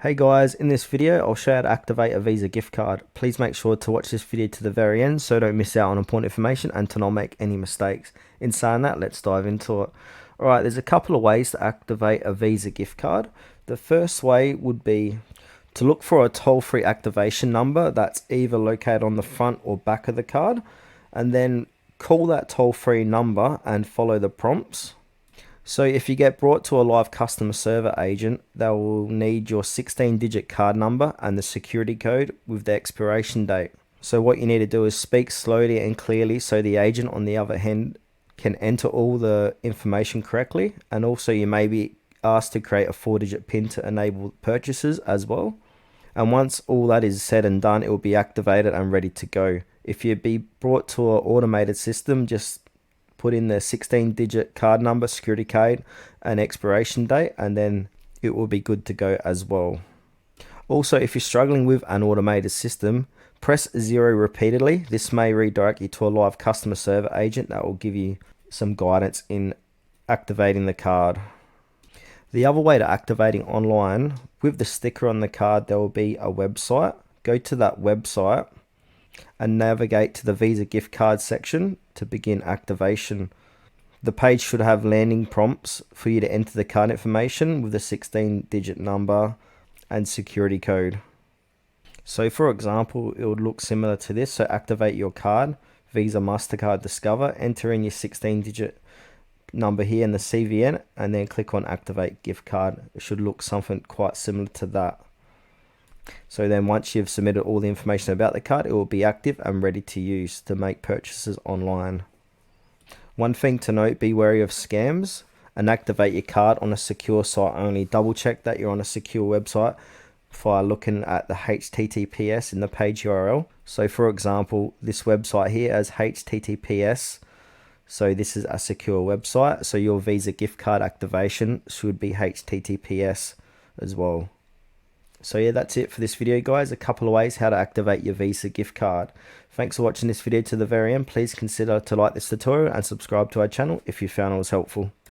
Hey guys, in this video I'll show you how to activate a Visa gift card. Please make sure to watch this video to the very end so don't miss out on important information and to not make any mistakes. In saying that, let's dive into it. Alright, there's a couple of ways to activate a Visa gift card. The first way would be to look for a toll-free activation number that's either located on the front or back of the card, and then call that toll-free number and follow the prompts. So if you get brought to a live customer service agent, they will need your 16-digit card number and the security code with the expiration date. So what you need to do is speak slowly and clearly so the agent on the other end can enter all the information correctly, and also you may be asked to create a 4-digit PIN to enable purchases as well. And once all that is said and done, it will be activated and ready to go. If you be brought to an automated system, just put in the 16-digit card number, security code, and expiration date, and then it will be good to go as well. Also, if you're struggling with an automated system, press 0 repeatedly. This may redirect you to a live customer service agent that will give you some guidance in activating the card. The other way to activating online, with the sticker on the card, there will be a website. Go to that website and navigate to the Visa gift card section to begin activation. The page should have landing prompts for you to enter the card information with the 16-digit number and security code. So for example, it would look similar to this. So activate your card, Visa, MasterCard, Discover, enter in your 16-digit number here in the CVN, and then click on activate gift card. It should look something quite similar to that. So then once you've submitted all the information about the card, it will be active and ready to use to make purchases online. One thing to note, be wary of scams and activate your card on a secure site only. Double check that you're on a secure website by looking at the HTTPS in the page URL. So for example, this website here has HTTPS. So this is a secure website. So your Visa gift card activation should be HTTPS as well. So yeah, that's it for this video, guys. A couple of ways how to activate your Visa gift card. Thanks for watching this video to the very end. Please consider to like this tutorial and subscribe to our channel if you found it was helpful.